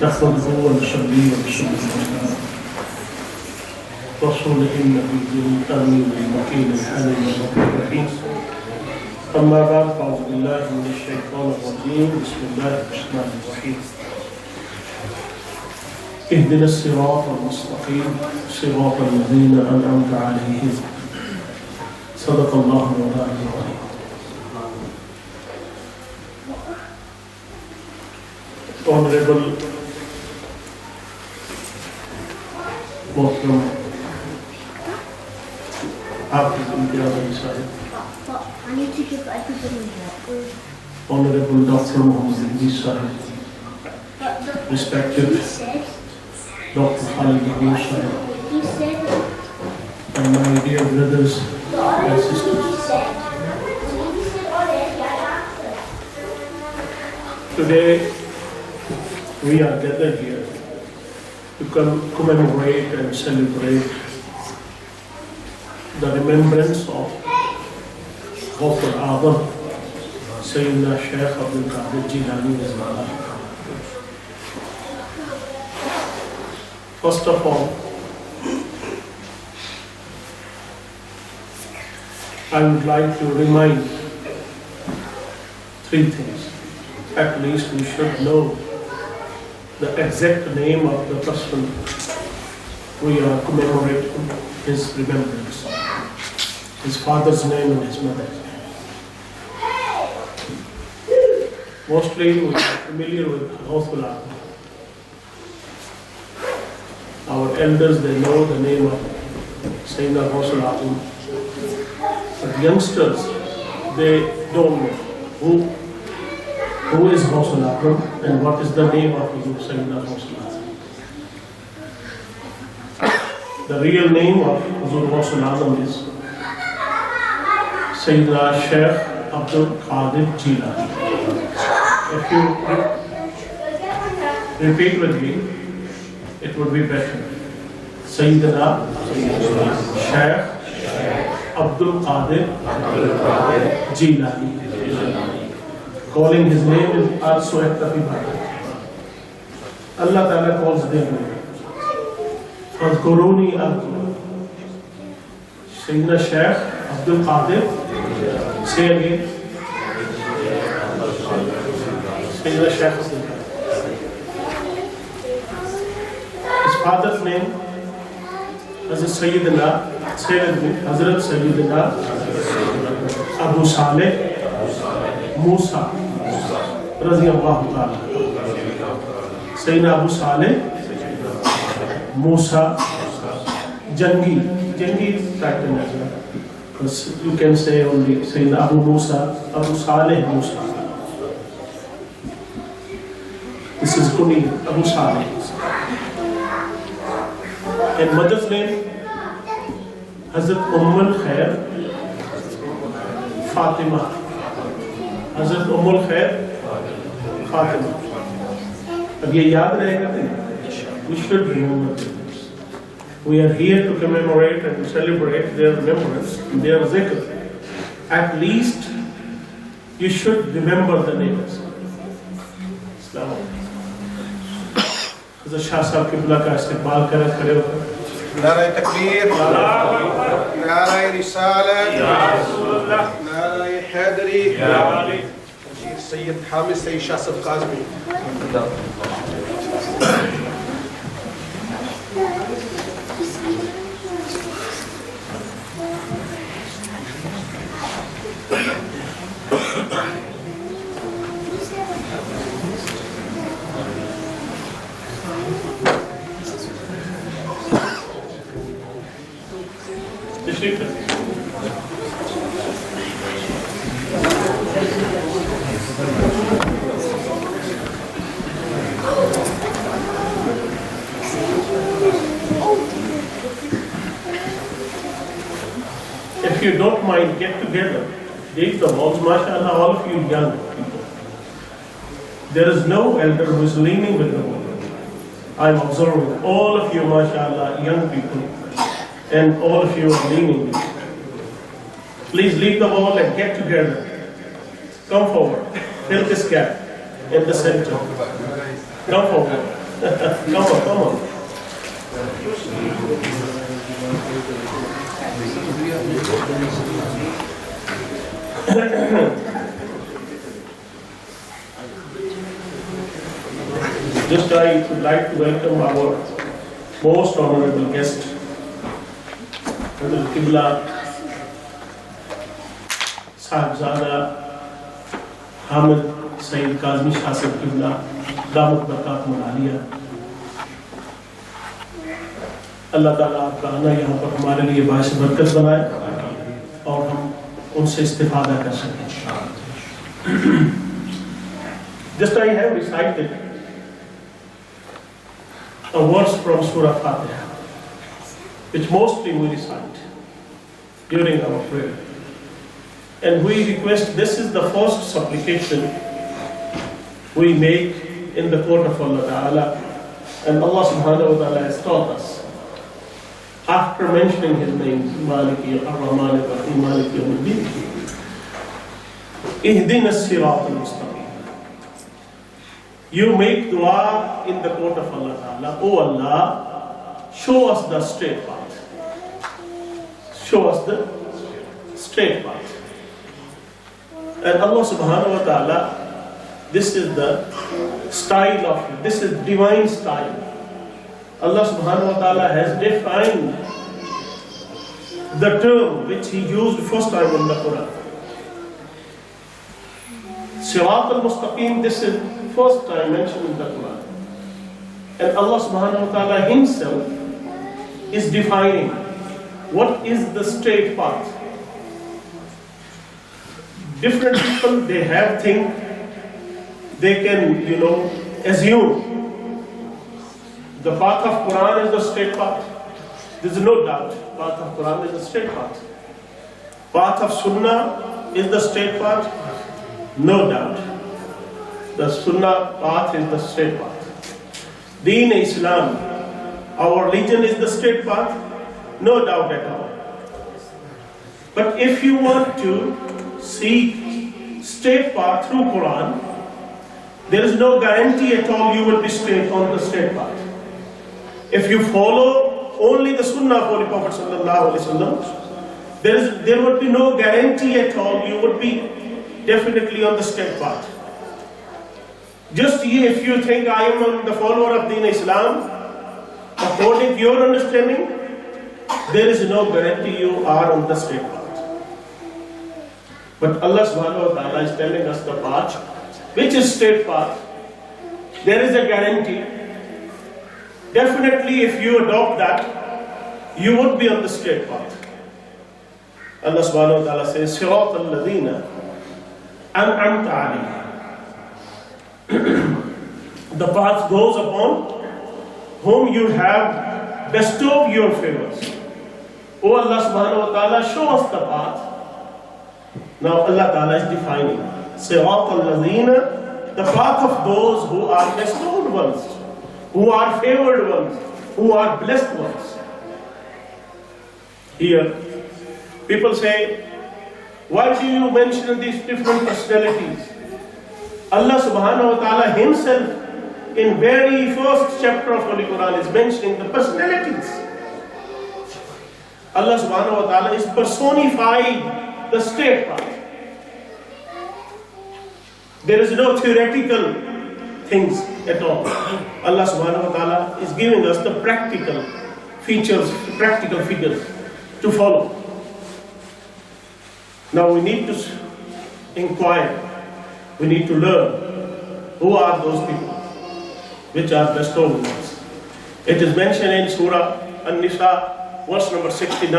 نحمده ونصلي ونسلم على رسوله النبي الأمين المكين الحليم الرحيم. أما بعد فأعوذ بالله من الشيطان الرجيم. بسم الله الرحمن الرحيم. اهدنا الصراط المستقيم صراط الذين أنعمت عليهم. صدق الله مولانا العظيم. Honorable Mohram Hafiz Imtiaz Sahib, I need to give everybody water. Honorable Dr. Muhammad Sahib, respected Dr. Khalid Ghous Sahib, He said, and my dear brothers and sisters. Today we are gathered here to commemorate and celebrate the remembrance of Ghous al-Azam, Sayyidina Shaykh Abdul Qadir Jilani Azmat. First of all, I would like to remind three things. At least we should know the exact name of the person we are commemorating his remembrance, his father's name and his mother's name. Mostly we are familiar with Ghous al-Azam. Our elders, they know the name of Sayyidina Ghous al-Azam. But youngsters, they don't know who is Ghous al-Azam and what is the name of Sayyidina Ghous al-Azam. The real name of Ghous al-Azam is Sayyidina Shaykh Abdul Qadir Jilani. If you repeat with me, it would be better. Sayyidina Shaykh Abdul Qadir Jilani. Calling his name is also act of ibadah. Allah Ta'ala calls their name. Fadhkuruni adhkuruni. Sayyidina Shaykh Abdul Qadir. Say again. Sayyidina Shaykh Abdul Qadir. His father's name was Sayyidina, say with me, Hazrat Sayyidina Abu Saleh Musa Raziyallahu Ta'ala. Sayyidina Abu Saleh Musa Jangi title as well. Because you can say only Sayyidina Abu Musa, Abu Saleh Musa. This is Kuni Abu Saleh. And mother's name Hazrat Khair Fatima. Hazrat Khair Fatima. अब ये याद रहेगा नहीं? We should remember this. We are here to commemorate and to celebrate their remembrance, their zikr. At least you should remember the names. Hazrat Shah Sahib Qibla का इस्तेमाल करें खड़े होकर. नारे तकबीर, नारे रिसालत, नारे हैदरी, सैयद हामिद सईद शाह साहब Kazmi. If you don't mind, get together. Leave the walls, mashallah, all of you young people. There is no elder who is leaning with the wall. I'm observing all of you, mashallah, young people, and all of you are leaning. Please leave the wall and get together. Come forward. Fill this gap in the center. Come forward. Come on. Just I would like to welcome our most honorable guest, Qibla Sahibzada Hamid Sayyid Kazmi Shasib Qibla Damat Barakat Auliya. अल्लाह ताला आपका आना यहाँ पर हमारे लिए बाइस बरकत बनाए और हम उनसे इस्तिफादा कर सकें. Just I have recited a verse from Surah Fatiha, which mostly we recite during our prayer. And we request, this is the first supplication we make in the court of Allah Ta'ala. And Allah Subhanahu wa Ta'ala has taught us, after mentioning His name, Maliki Ar-Rahman Ar-Rahim, Maliki Yawmiddin, Ihdina as-Sirat al-Mustaqim. You make dua in the court of Allah Ta'ala. Oh Allah, show us the straight path. Show us the straight path. And Allah Subhanahu wa Ta'ala, this is the style of, this is divine style. Allah Subhanahu wa Ta'ala has defined the term which He used first time in the Quran. Sirat al-Mustaqim, this is first time mentioned in the Quran. And Allah Subhanahu wa Ta'ala Himself is defining what is the straight path. Different people, they have think, they can, assume the path of Quran is the straight path. There is no doubt. Path of Quran is the straight path. Path of Sunnah is the straight path. No doubt. The Sunnah path is the straight path. Deen Islam, our religion is the straight path. No doubt at all. But if you want to seek straight path through Quran, there is no guarantee at all you will be straight on the straight path. If you follow only the Sunnah of Holy Prophet Sallallahu Alaihi Wasallam, there would be no guarantee at all you would be definitely on the straight path. Just if you think I am the follower of Deen Islam, according to your understanding, there is no guarantee you are on the straight path. But Allah Subhanahu wa Ta'ala is telling us the path, which is straight path. There is a guarantee. Definitely, if you adopt that, you would be on the straight path. Allah Subhanahu wa Ta'ala says, Sirat al-Ladina an'amta alayhim. The path goes upon whom you have bestowed your favors. Oh Allah Subhanahu wa Ta'ala, show us the path. Now Allah Ta'ala is defining Sirat al-Ladina, the path of those who are bestowed ones, who are favored ones, who are blessed ones. Here, people say, why do you mention these different personalities? Allah Subhanahu wa Ta'ala Himself, in very first chapter of Holy Quran, is mentioning the personalities. Allah Subhanahu wa Ta'ala is personified the straight path. There is no theoretical things at all. Allah Subhanahu wa Ta'ala is giving us the practical features, practical figures to follow. Now we need to inquire, we need to learn who are those people which are bestowed ones. It is mentioned in Surah An-Nisa, verse number 69.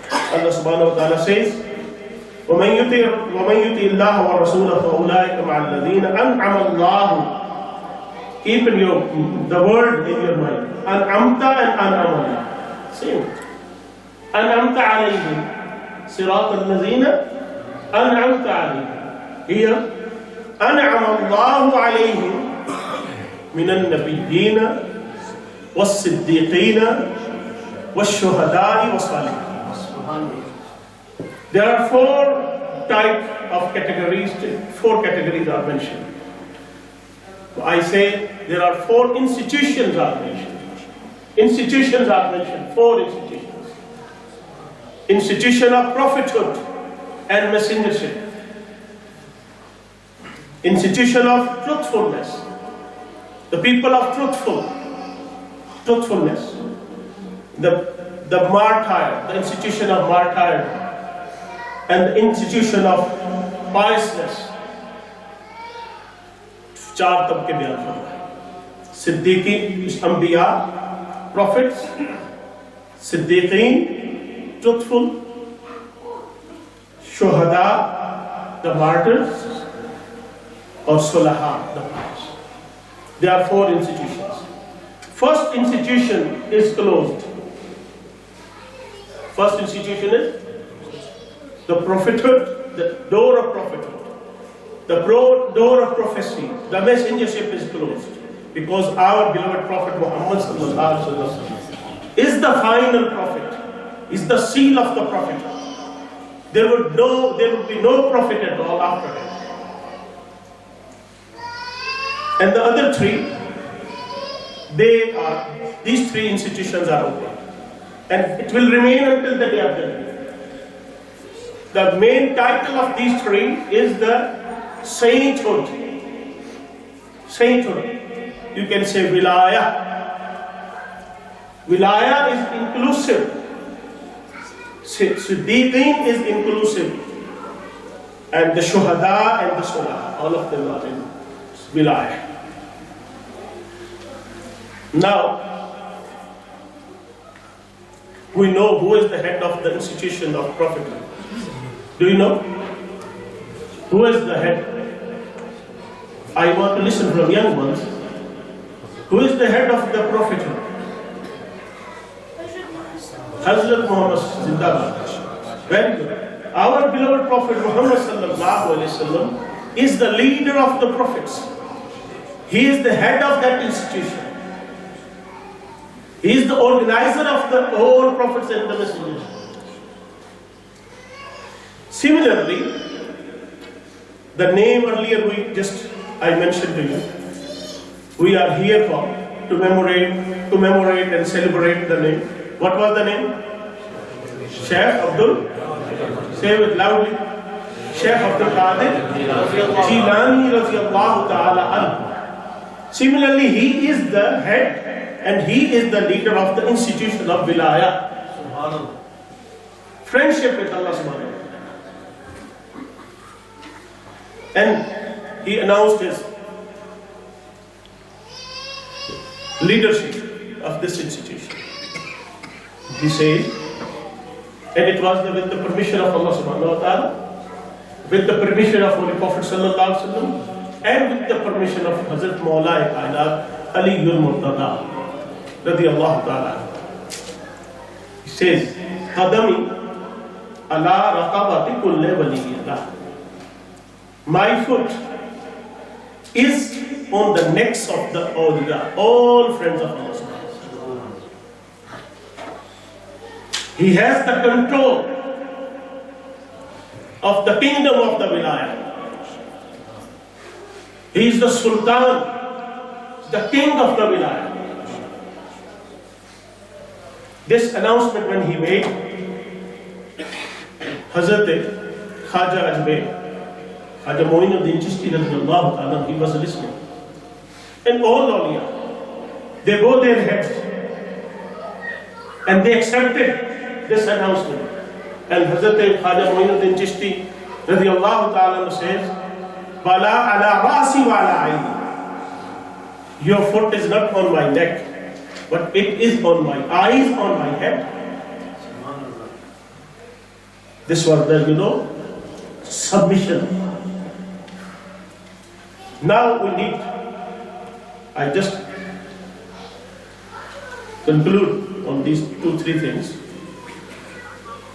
Allah Subhanahu wa Ta'ala says, وَمَنْ يُطِعِ اللَّهَ وَرَسُولَهُ فَأُولَٰئِكَ مَعَ الَّذِينَ أَنْعَمَ اللَّهُ. Keep the word in your mind. أَنْعَمْتَ and أَنْعَمَ. Same. أَنْعَمْتَ عَلَيْهِمْ صِرَاطَ الَّذِينَ أَنْعَمْتَ عَلَيْهِمْ. Here, أَنْعَمَ اللَّهُ عَلَيْهِمْ مِنَ النَّبِيِّينَ وَالصِّدِّيقِينَ وَالشُّهَدَاءِ وَالصَّالِحِينَ. There are four categories are mentioned. I say there are 4 institutions are mentioned. Institutions are mentioned, 4 institutions. Institution of prophethood and messengership. Institution of truthfulness. The people of truthfulness. The martyr, the institution of martyrdom, and the institution of piousness. 4 तबके बयान फरमाए. सिद्दीकी, अंबिया, prophets, सिद्दीकीन, truthful, shuhada, the martyrs, or sulaha, the pious. There are 4 institutions. First institution is closed. First institution is the prophethood, the door of prophethood. The door of prophecy, the messengership is closed. Because our beloved Prophet Muhammad is the final prophet, is the seal of the prophet. There would be no prophet at all after him. And the other 3, these 3 institutions are open. And it will remain until the day of judgment. The main title of these 3 is the sainthood. Sainthood. You can say wilaya. Wilaya is inclusive. Siddiqeen is inclusive. And the shuhada and the sulah, all of them are in wilaya. Now, we know who is the head of the institution of prophethood. Do you know? Who is the head? I want to listen from young ones. Who is the head of the prophethood? Hazrat Muhammad Zindabad. Very good. Our beloved Prophet Muhammad sallallahu alaihi wasallam is the leader of the prophets. He is the head of that institution. He is the organizer of the all prophets and the messengers. Similarly, the name earlier I mentioned to you. We are here for to commemorate and celebrate the name. What was the name? Sheikh Abdul. Say it loudly. Sheikh Abdul Qadir Jilani radiyallahu ta'ala anhu. Similarly, he is the head and he is the leader of the institution of wilaya. Friendship with Allah subhanahu wa ta'ala. And he announced his leadership of this institution. He says, and it was with the permission of Allah subhanahu wa ta'ala, with the permission of Holy Prophet sallallahu alaihi wasallam, and with the permission of Hazrat Maulaya Kainat Ali Murtada radiyallahu ta'ala. He says, Qadami ala raqabati kulli waliyillah. My foot is on the necks of the Auliya, all friends of Allah. He has the control of the kingdom of the Wilaya. He is the Sultan, the king of the Wilaya. This announcement when he made, Hazrat Khaja Ajmer, Khaja Moinuddin Chishti radiyallahu ta'ala, he was listening. And all Auliya, they bowed their heads and they accepted this announcement. And Hazrat Khaja Moinuddin Chishti radiyallahu ta'ala says, Bala ala rasi wa ala ayni. Your foot is not on my neck, but it is on my eyes, on my head. This was the, submission. Now we need, I just conclude on these 2-3 things.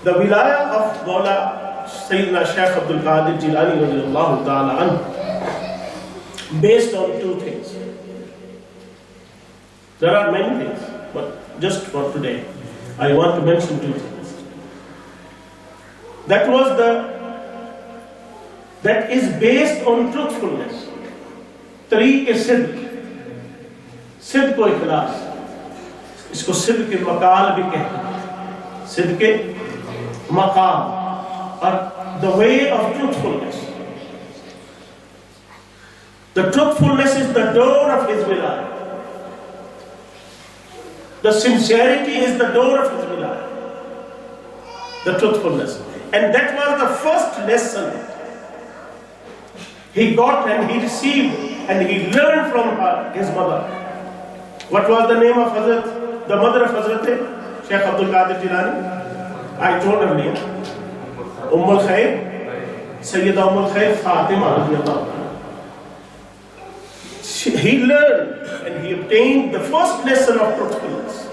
The wilaya of Maula Sayyidina Shaykh Abdul Qadir Jilani radiyallahu ta'ala anhu, based on 2 things. There are many things, but just for today, I want to mention 2 things. That is based on truthfulness. तरीक़े सिद्क़ को इखलास, इसको सिद्क़ के मकाल भी कहते हैं, सिद्क़ के मकाल, और the way of truthfulness. The truthfulness is the door of his wilayah. The sincerity is the door of his wilayah. The truthfulness. And that was the first lesson he got and he received and he learned from his mother. What was the name of the mother of Hazrat Shaykh Abdul Qadir Jilani? I told her name. Umm al-Khair, Sayyida Umm al-Khair Fatima radiallahu anha. He learned and he obtained the first lesson of truthfulness.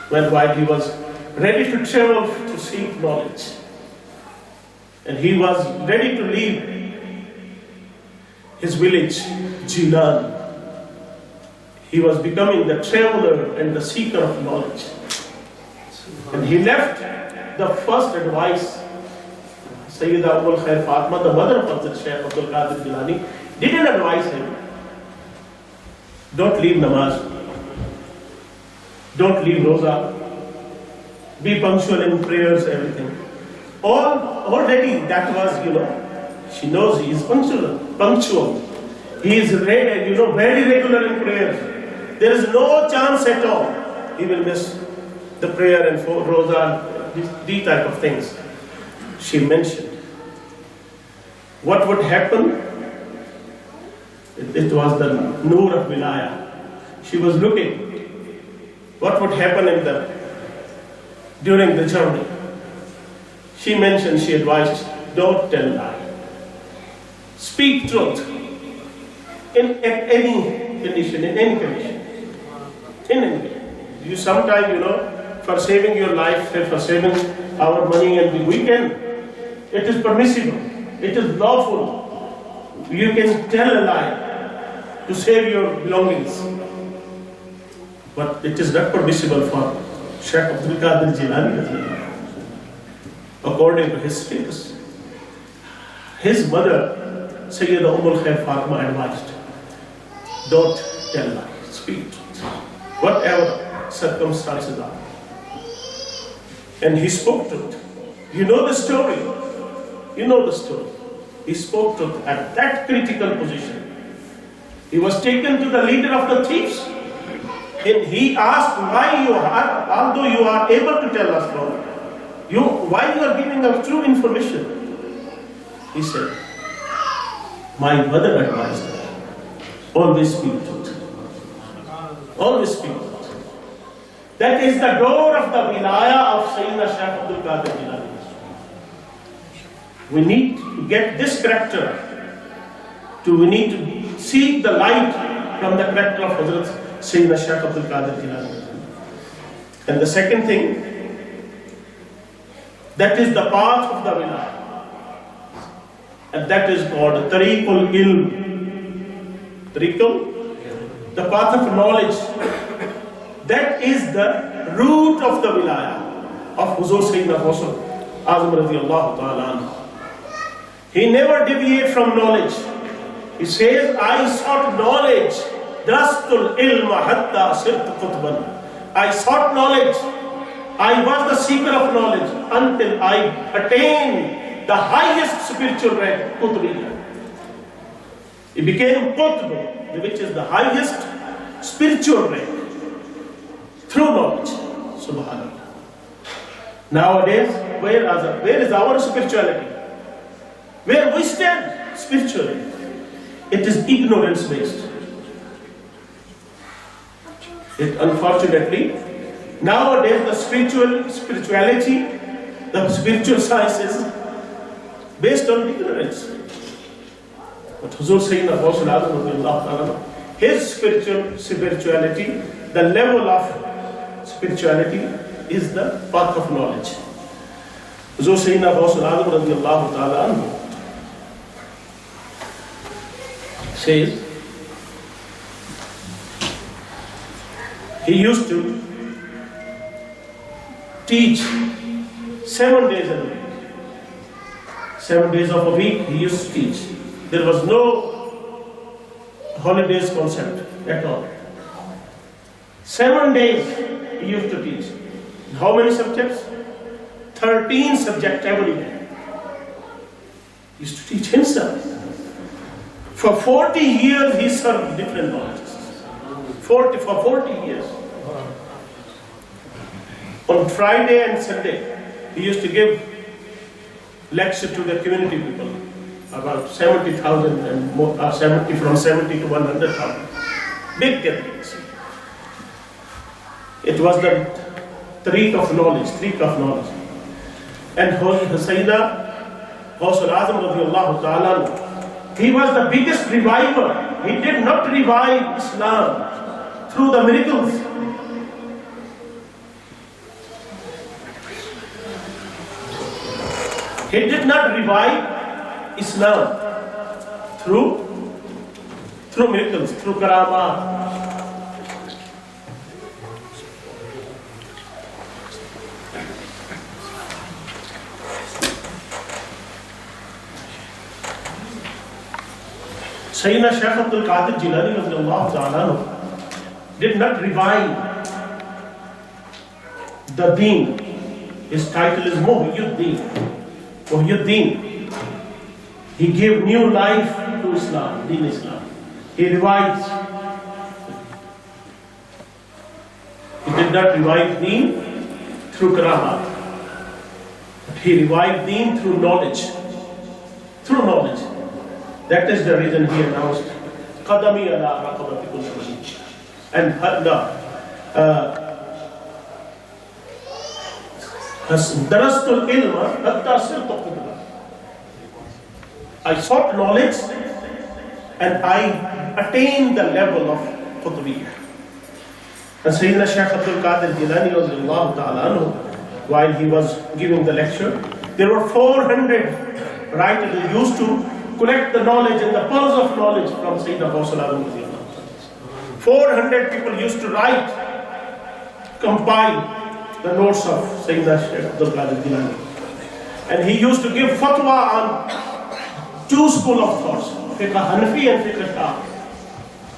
While he was ready to travel to seek knowledge, and he was ready to leave his village, Jilan. He was becoming the traveler and the seeker of knowledge. And he left the first advice. Sayyida Umm al-Khair Fatima, the mother of Hazrat Shaykh Abdul Qadir Jilani, didn't advise him, don't leave namaz, don't leave roza, be punctual in prayers, everything. Already that was, she knows he is punctual. He is very regular in prayers. There is no chance at all he will miss the prayer and roza, these type of things. She mentioned what would happen. It was the Noor of Wilaya. She was looking what would happen during the journey. She mentioned, she advised, don't tell lie. Speak truth in any condition, in any condition. In any way. You sometimes, for saving your life, for saving our money, and we can, it is permissible, it is lawful. You can tell a lie to save your belongings. But it is not permissible for Shaykh Abdul Qadir Jilani, according to his status. His mother, Sayyida Umm al-Khair Fatima, advised, don't tell lies, speak truth, whatever circumstances are. And he spoke truth. You know the story. He spoke truth at that critical position. He was taken to the leader of the thieves. And he asked, although you are able to tell us now, why you are giving us true information? He said, my mother advised me, always speak truth. Always speak truth. That is the door of the wilaya of Sayyidina Shaykh Abdul Qadir Jilani. We need to get this character. We need to seek the light from the character of Hazrat Sayyidina Shaykh Abdul Qadir Jilani. And the second thing, that is the path of the wilaya. And that is called Tariqul Ilm. Tariqul, the path of knowledge. That is the root of the wilaya of Huzur Sayyidina Azam radiallahu ta'ala anhu. He never deviated from knowledge. He says, I sought knowledge. Drastul ilma hatta sirt qutban. I sought knowledge. I was the seeker of knowledge until I attained the highest spiritual rank, Qutbiyya. He became Qutb, which is the highest spiritual rank, through knowledge. Subhanallah. Nowadays, where is our spirituality? Where we stand spiritually? It is ignorance based. Unfortunately, nowadays the spirituality, the spiritual sciences, based on ignorance. But Huzur Sayyidina Azam, his spirituality, the level of spirituality is the path of knowledge. Huzur Sayyidina Azam says, he used to teach 7 days a week. 7 days of a week he used to teach. There was no holidays concept at all. 7 days he used to teach. How many subjects? 13 subjects every day. He used to teach himself. For 40 years he served different knowledges. For 40 years. On Friday and Sunday, he used to give lecture to the community people, about 70,000 and more, from 70 to 100,000. Big gatherings. It was the treat of knowledge. And Sayyidina Ghous Azam radiallahu ta'ala, he was the biggest reviver. He did not revive Islam through the miracles. He did not revive Islam through miracles, through karamat. Sayyidina Shaykh Abdul Qadir Jilani radiallahu ta'ala did not revive the deen. His title is Muhyiddin. He gave new life to Islam, Deen Islam. He revives. He did not revive Deen through karamat. He revived Deen through knowledge. That is the reason he announced Qadami ala raqabati kulli wali. And darastul ilma hatta sirtu qudra. I sought knowledge and I attained the level of qutbiyyah. And Sayyidina Shaykh Abdul Qadir Jilani radiallahu ta'ala, while he was giving the lecture, there were 400 writers who used to collect the knowledge and the pulse of knowledge from Sayyidina Ghous Azam. 400 people used to write, compile the notes of Sayyidina Shaykh Abdul Qadir Jilani. And he used to give fatwa on 2 schools of thoughts, fiqh Hanafi and fiqh Shafi,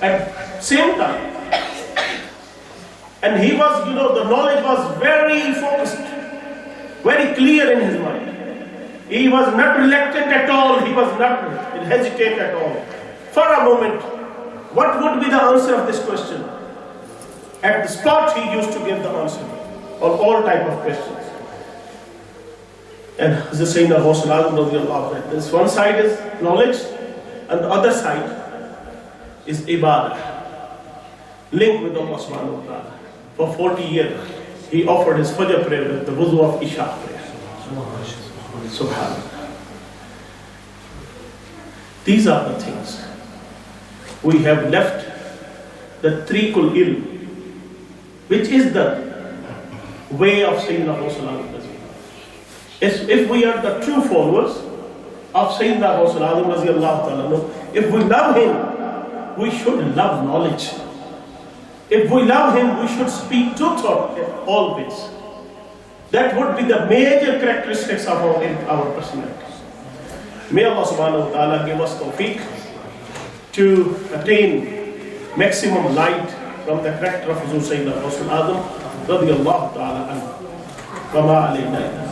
at same time. And he was, the knowledge was very focused, very clear in his mind. He was not reluctant at all, he was not hesitant at all. For a moment, what would be the answer of this question? At the spot he used to give the answer on all type of questions. And the Sayyidina Ghous Azam, this one side is knowledge, and the other side is ibadah, linked with Allah subhanahu wa ta'ala. For 40 years, he offered his Fajr prayer with the wuzu of Isha prayer. Subhanallah. These are the things. We have left the Triqul Ilm, which is the way of Sayyidina Ghous Azam. If we are the true followers of Sayyidina Ghous Azam, if we love him, we should love knowledge. If we love him, we should speak truth at all bits. That would be the major characteristics of our personality. May Allah subhanahu wa ta'ala give us tawfiq to attain maximum light from the character of Sayyidina Ghous Azam radiyallahu ta'ala anhu. Wa ma alayna